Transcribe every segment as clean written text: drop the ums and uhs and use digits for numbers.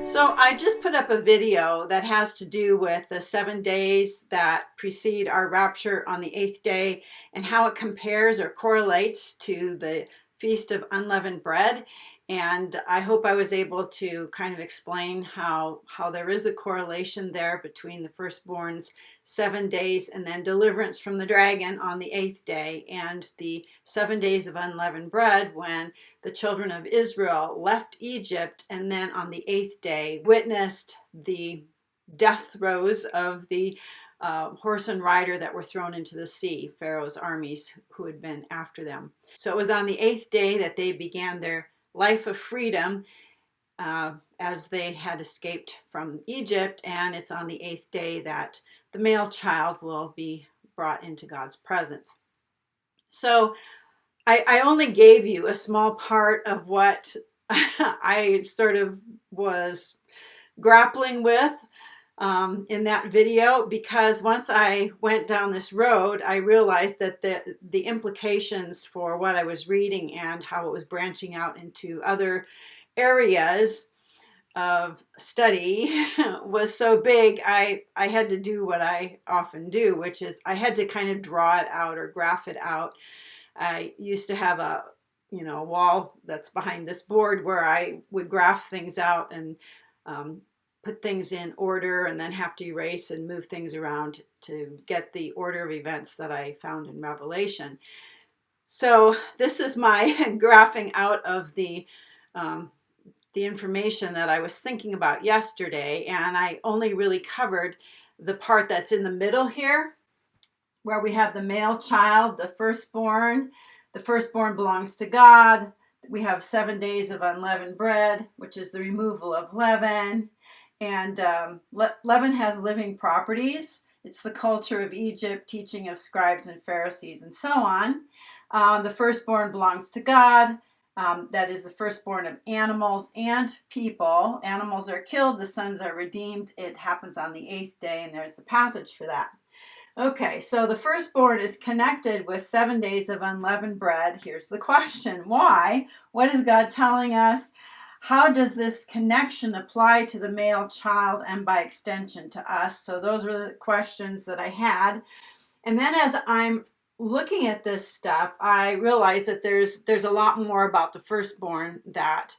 So I just put up a video that has to do with the 7 days that precede our rapture on the 8th day and how it compares or correlates to the Feast of Unleavened Bread. And I hope I was able to kind of explain how there is a correlation there between the firstborn's 7 days and then deliverance from the dragon on the 8th day and the 7 days of unleavened bread when the children of Israel left Egypt and then on the 8th day witnessed the death throes of the horse and rider that were thrown into the sea, Pharaoh's armies who had been after them. So it was on the 8th day that they began their life of freedom as they had escaped from Egypt, and it's on the 8th day that the male child will be brought into God's presence. So I only gave you a small part of what I sort of was grappling with in that video, because once I went down this road, I realized that the implications for what I was reading and how it was branching out into other areas of study was so big. I had to do what I often do, which is I had to kind of draw it out or graph it out. I used to have a wall that's behind this board where I would graph things out and put things in order and then have to erase and move things around to get the order of events that I found in Revelation. So this is my graphing out of the information that I was thinking about yesterday, and I only really covered the part that's in the middle here, where we have the male child, the firstborn. The firstborn belongs to God. We have 7 days of unleavened bread, which is the removal of leaven. And leaven has living properties. It's the culture of Egypt, teaching of scribes and Pharisees, and so on. The firstborn belongs to God. That is the firstborn of animals and people. Animals are killed, the sons are redeemed. It happens on the 8th day, and there's the passage for that. Okay, so the firstborn is connected with 7 days of unleavened bread. Here's the question: why? What is God telling us? How does this connection apply to the male child and by extension to us? So those were the questions that I had. And then as I'm looking at this stuff, I realized that there's a lot more about the firstborn that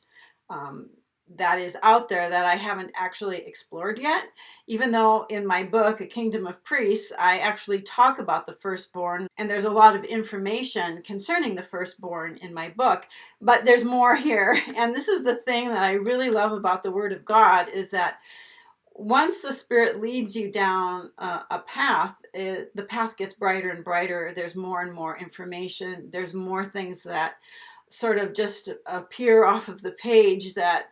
is out there that I haven't actually explored yet. Even though in my book, A Kingdom of Priests, I actually talk about the firstborn, and there's a lot of information concerning the firstborn in my book, but there's more here. And this is the thing that I really love about the Word of God, is that once the Spirit leads you down a path, the path gets brighter and brighter. There's more and more information. There's more things that sort of just appear off of the page that,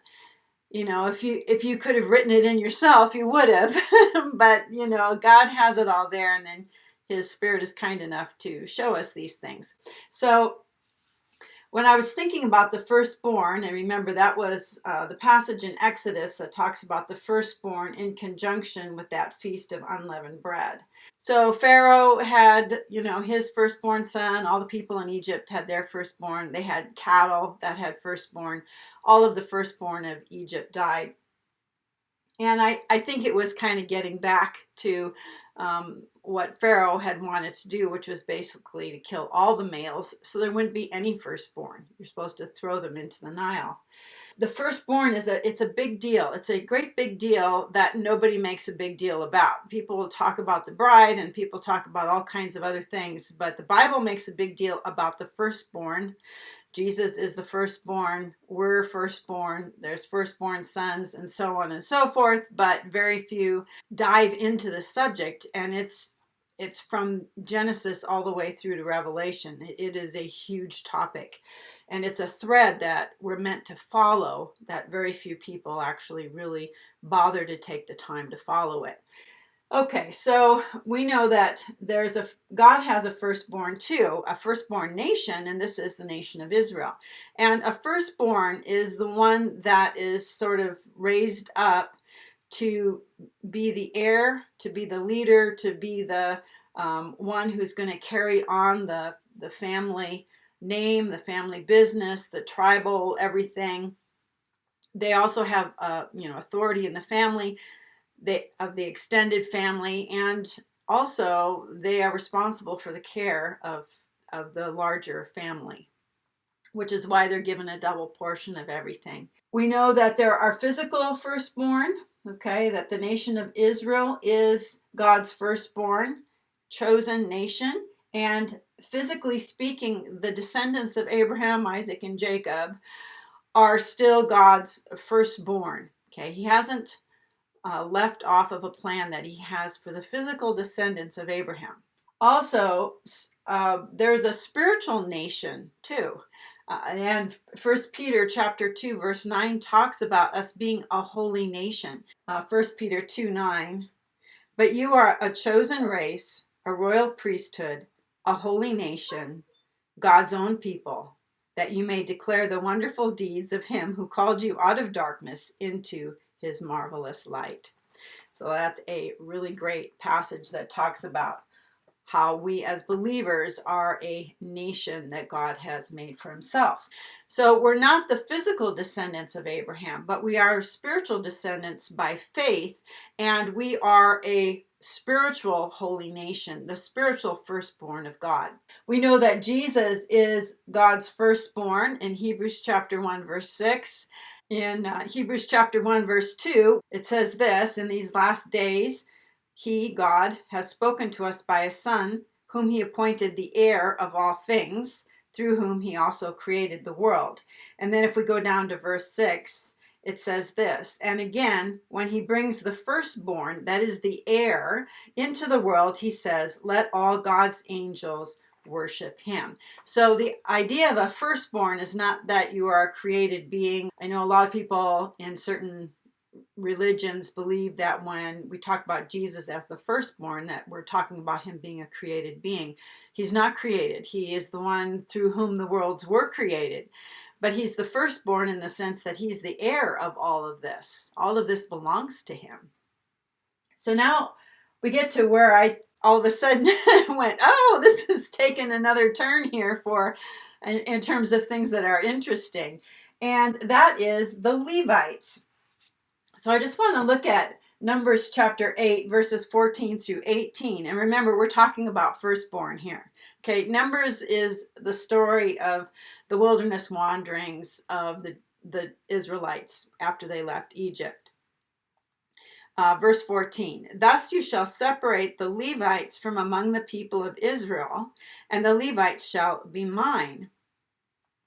if you could have written it in yourself, you would have. But, God has it all there, and then His Spirit is kind enough to show us these things. So when I was thinking about the firstborn, and remember that was the passage in Exodus that talks about the firstborn in conjunction with that Feast of Unleavened Bread. So Pharaoh had, his firstborn son. All the people in Egypt had their firstborn. They had cattle that had firstborn. All of the firstborn of Egypt died. And I think it was kind of getting back to what Pharaoh had wanted to do, which was basically to kill all the males so there wouldn't be any firstborn. You're supposed to throw them into the Nile. The firstborn it's a big deal. It's a great big deal that nobody makes a big deal about. People will talk about the bride and people talk about all kinds of other things, but the Bible makes a big deal about the firstborn. Jesus is the firstborn, we're firstborn, there's firstborn sons, and so on and so forth, but very few dive into the subject, and it's from Genesis all the way through to Revelation. It is a huge topic, and it's a thread that we're meant to follow that very few people actually really bother to take the time to follow it. Okay, so we know that God has a firstborn too, a firstborn nation, and this is the nation of Israel. And a firstborn is the one that is sort of raised up to be the heir, to be the leader, to be the one who's going to carry on the family name, the family business, the tribal everything. They also have, authority in the family, of the extended family, and also they are responsible for the care of the larger family, which is why they're given a double portion of everything. We know that there are physical firstborn, okay, that the nation of Israel is God's firstborn, chosen nation, and physically speaking, the descendants of Abraham, Isaac, and Jacob are still God's firstborn. Okay, he hasn't left off of a plan that he has for the physical descendants of Abraham. Also, there's a spiritual nation too. And 1 Peter chapter 2 verse 9 talks about us being a holy nation. 1 Peter 2:9, but you are a chosen race, a royal priesthood, a holy nation, God's own people, that you may declare the wonderful deeds of him who called you out of darkness into his marvelous light. So that's a really great passage that talks about how we as believers are a nation that God has made for himself. So we're not the physical descendants of Abraham, but we are spiritual descendants by faith, and we are a spiritual holy nation, the spiritual firstborn of God. We know that Jesus is God's firstborn in Hebrews chapter 1 verse 6. In Hebrews chapter 1 verse 2, it says this, in these last days, he, God, has spoken to us by a Son, whom he appointed the heir of all things, through whom he also created the world. And then if we go down to verse 6, it says this, and again, when he brings the firstborn, that is the heir, into the world, he says, let all God's angels worship him. So the idea of a firstborn is not that you are a created being. I know a lot of people in certain religions believe that when we talk about Jesus as the firstborn, that we're talking about him being a created being. He's not created. He is the one through whom the worlds were created. But he's the firstborn in the sense that he's the heir of all of this. All of this belongs to him. So now we get to where I all of a sudden went, oh, this has taken another turn here in terms of things that are interesting. And that is the Levites. So I just want to look at Numbers chapter 8, verses 14 through 18. And remember, we're talking about firstborn here. Okay, Numbers is the story of the wilderness wanderings of the Israelites after they left Egypt. Verse 14, thus you shall separate the Levites from among the people of Israel, and the Levites shall be mine.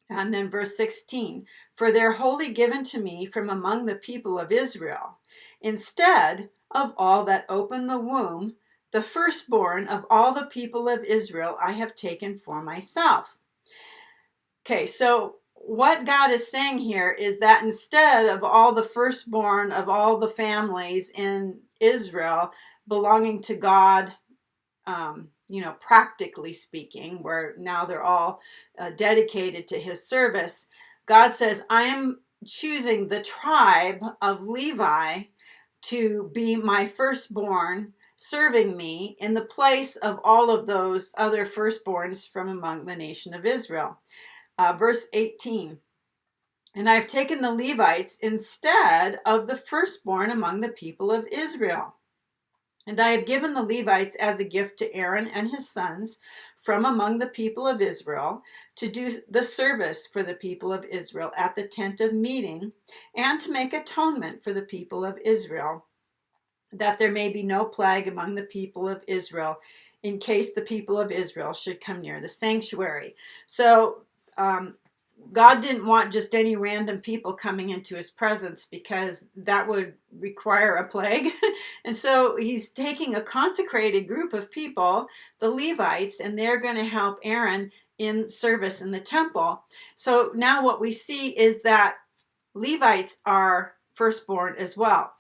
And then verse 16, for they're wholly given to me from among the people of Israel. Instead of all that open the womb, the firstborn of all the people of Israel I have taken for myself. Okay, so what God is saying here is that instead of all the firstborn of all the families in Israel belonging to God, practically speaking, where now they're all dedicated to his service, God says, I am choosing the tribe of Levi to be my firstborn, serving me in the place of all of those other firstborns from among the nation of Israel. Verse 18, and I've taken the Levites instead of the firstborn among the people of Israel. And I have given the Levites as a gift to Aaron and his sons from among the people of Israel to do the service for the people of Israel at the tent of meeting and to make atonement for the people of Israel, that there may be no plague among the people of Israel in case the people of Israel should come near the sanctuary. So God didn't want just any random people coming into his presence because that would require a plague. And so he's taking a consecrated group of people, the Levites, and they're going to help Aaron in service in the temple. So now what we see is that Levites are firstborn as well.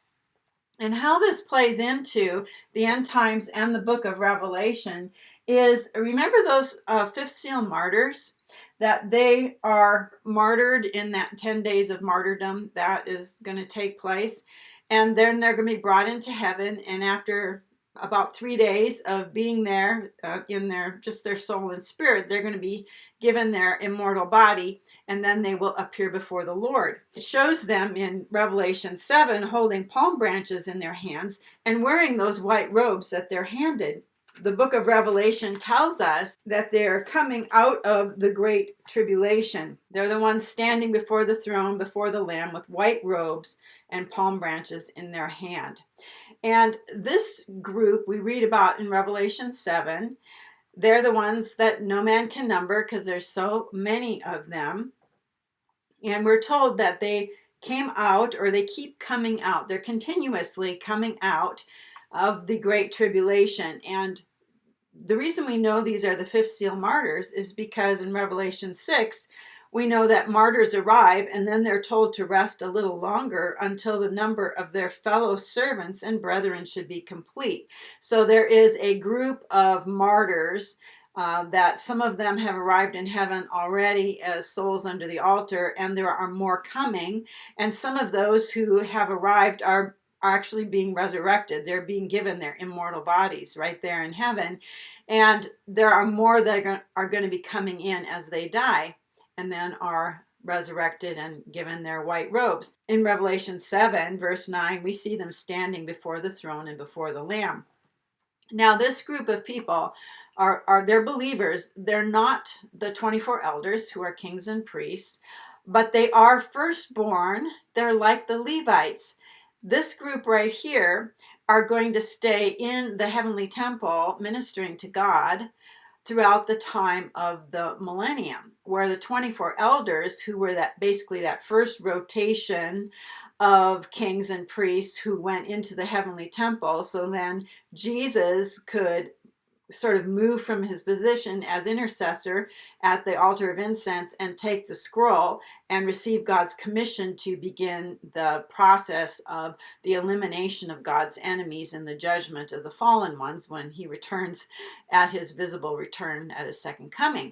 And how this plays into the end times and the book of Revelation is, remember those fifth seal martyrs? That they are martyred in that 10 days of martyrdom that is going to take place. And then they're going to be brought into heaven. And after about 3 days of being there in their soul and spirit, they're going to be given their immortal body, and then they will appear before the Lord. It shows them in Revelation 7 holding palm branches in their hands and wearing those white robes that they're handed. The book of Revelation tells us that they're coming out of the great tribulation. They're the ones standing before the throne, before the Lamb, with white robes and palm branches in their hand. And this group we read about in Revelation 7, they're the ones that no man can number because there's so many of them. And we're told that they came out, or they keep coming out. They're continuously coming out of the Great Tribulation. And the reason we know these are the fifth seal martyrs is because in Revelation 6, we know that martyrs arrive and then they're told to rest a little longer until the number of their fellow servants and brethren should be complete. So there is a group of martyrs that some of them have arrived in heaven already as souls under the altar, and there are more coming. And some of those who have arrived are actually being resurrected. They're being given their immortal bodies right there in heaven. And there are more that are going to be coming in as they die and then are resurrected and given their white robes. In Revelation 7, verse 9, we see them standing before the throne and before the Lamb. Now, this group of people they're believers. They're not the 24 elders who are kings and priests, but they are firstborn. They're like the Levites. This group right here are going to stay in the heavenly temple ministering to God throughout the time of the millennium, where the 24 elders, who were basically that first rotation of kings and priests who went into the heavenly temple, so then Jesus could sort of move from his position as intercessor at the altar of incense and take the scroll and receive God's commission to begin the process of the elimination of God's enemies and the judgment of the fallen ones when he returns at his visible return at his second coming.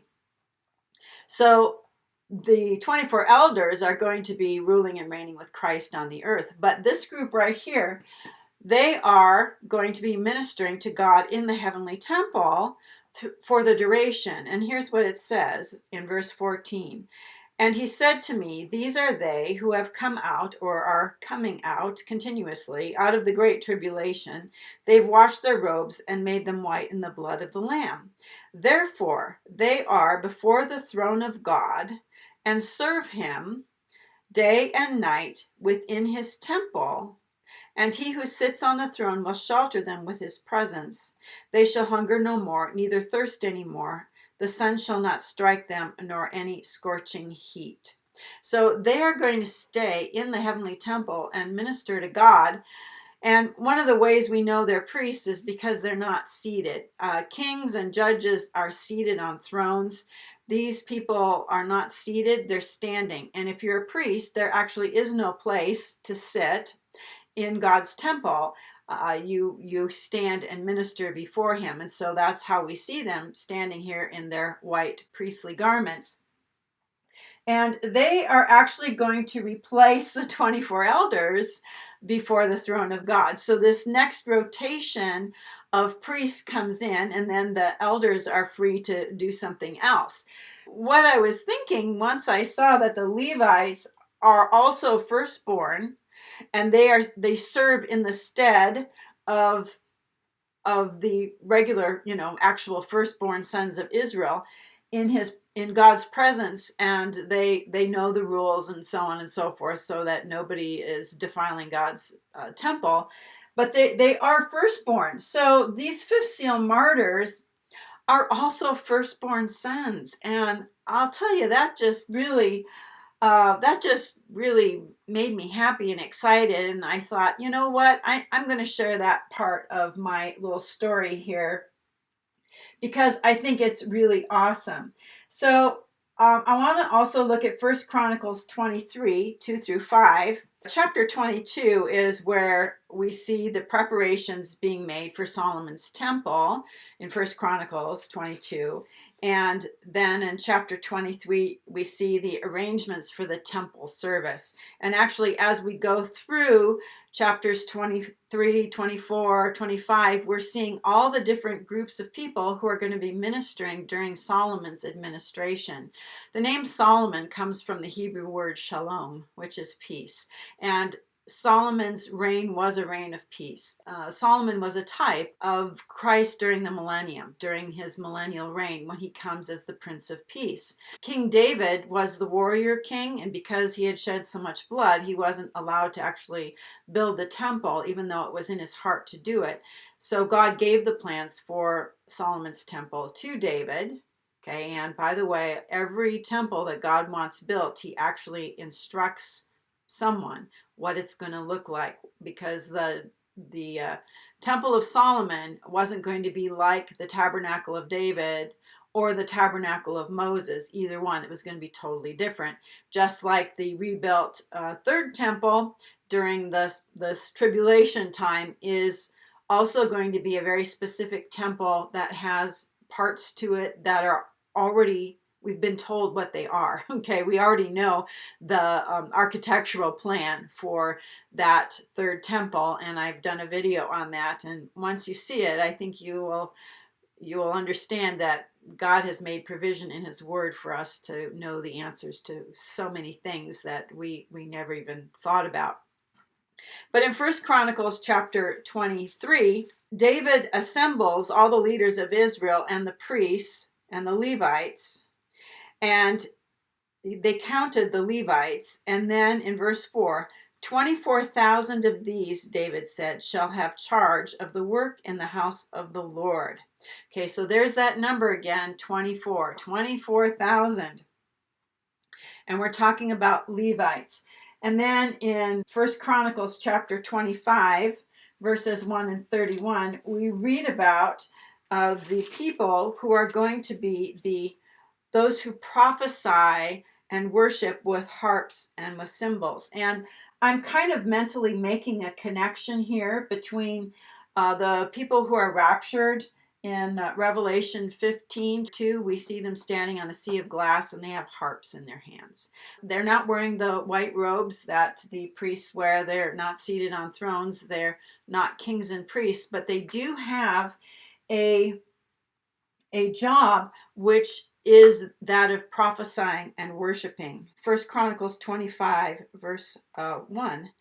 So the 24 elders are going to be ruling and reigning with Christ on the earth. But this group right here, they are going to be ministering to God in the heavenly temple for the duration. And here's what it says in verse 14. And he said to me, these are they who have come out, or are coming out continuously out of the great tribulation. They've washed their robes and made them white in the blood of the Lamb. Therefore, they are before the throne of God and serve him day and night within his temple. And he who sits on the throne will shelter them with his presence. They shall hunger no more, neither thirst any more. The sun shall not strike them, nor any scorching heat. So they are going to stay in the heavenly temple and minister to God. And one of the ways we know they're priests is because they're not seated. Kings and judges are seated on thrones. These people are not seated, they're standing. And if you're a priest, there actually is no place to sit in God's temple. You stand and minister before him. And so that's how we see them standing here in their white priestly garments. And they are actually going to replace the 24 elders before the throne of God. So this next rotation of priests comes in, and then the elders are free to do something else. What I was thinking once I saw that the Levites are also firstborn, and they serve in the stead of the regular, actual firstborn sons of Israel in God's presence, and they know the rules and so on and so forth, so that nobody is defiling God's temple. But they are firstborn. So these fifth seal martyrs are also firstborn sons, and I'll tell you, that just really made me happy and excited. And I thought, you know what, I'm going to share that part of my little story here because I think it's really awesome. So I want to also look at 1 Chronicles 23, 2 through 5. Chapter 22 is where we see the preparations being made for Solomon's temple in 1 Chronicles 22. And then in chapter 23, we see the arrangements for the temple service. And actually, as we go through chapters 23, 24, 25, we're seeing all the different groups of people who are going to be ministering during Solomon's administration. The name Solomon comes from the Hebrew word shalom, which is peace. And Solomon's reign was a reign of peace. Solomon was a type of Christ during the millennium, during his millennial reign, when he comes as the Prince of Peace. King David was the warrior king, and because he had shed so much blood, he wasn't allowed to actually build the temple, even though it was in his heart to do it. So God gave the plans for Solomon's temple to David. Okay, and by the way, every temple that God wants built, he actually instructs someone what it's going to look like, because the Temple of Solomon wasn't going to be like the Tabernacle of David or the Tabernacle of Moses, either one. It was going to be totally different. Just like the rebuilt third temple during this tribulation time is also going to be a very specific temple that has parts to it that are already, we've been told what they are. Okay, we already know the architectural plan for that third temple, and I've done a video on that. And once you see it, I think you will understand that God has made provision in his word for us to know the answers to so many things that we never even thought about. But in 1 Chronicles chapter 23, David assembles all the leaders of Israel and the priests and the Levites, and they counted the Levites. And then in verse 4, 24,000 of these, David said, shall have charge of the work in the house of the Lord. Okay, so there's that number again, 24,000. And we're talking about Levites. And then in 1 Chronicles chapter 25, verses 1 and 31, we read about the people who are going to be those who prophesy and worship with harps and with cymbals. And I'm kind of mentally making a connection here between the people who are raptured in Revelation 15:2. We see them standing on the sea of glass, and they have harps in their hands. They're not wearing the white robes that the priests wear. They're not seated on thrones. They're not kings and priests, but they do have a job which is that of prophesying and worshiping. 1 Chronicles 25, verse 1.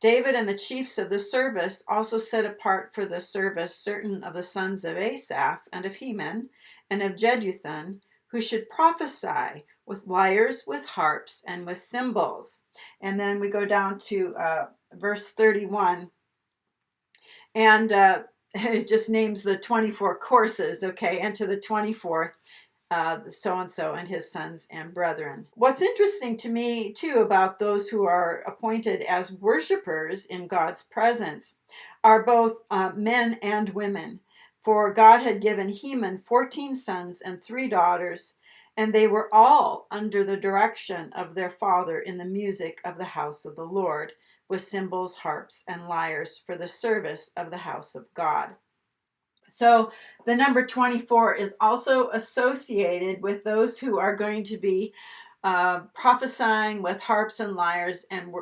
David and the chiefs of the service also set apart for the service certain of the sons of Asaph and of Heman and of Jeduthun, who should prophesy with lyres, with harps, and with cymbals. And then we go down to verse 31, and it just names the 24 courses, okay, and to the 24th, so-and-so and his sons and brethren. What's interesting to me, too, about those who are appointed as worshipers in God's presence are both men and women. For God had given Heman 14 sons and 3 daughters, and they were all under the direction of their father in the music of the house of the Lord, with cymbals, harps, and lyres for the service of the house of God. So the number 24 is also associated with those who are going to be prophesying with harps and lyres and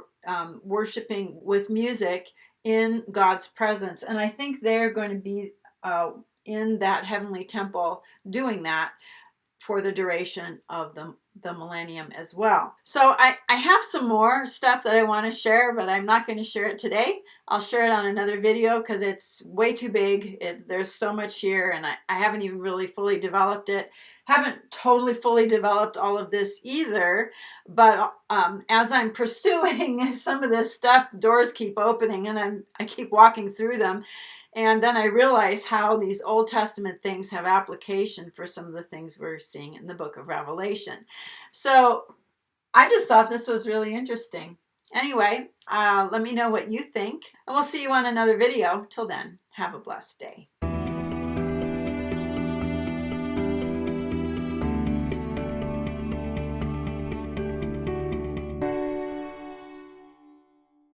worshiping with music in God's presence. And I think they're going to be in that heavenly temple doing that for the duration of the millennium as well. So I have some more stuff that I want to share, but I'm not going to share it today. I'll share it on another video because it's way too big. There's so much here, and I haven't even really fully developed it. Haven't totally fully developed all of this either, but as I'm pursuing some of this stuff, doors keep opening, and I keep walking through them. And then I realize how these Old Testament things have application for some of the things we're seeing in the book of Revelation. So I just thought this was really interesting. Anyway, let me know what you think, and we'll see you on another video. Till then, have a blessed day.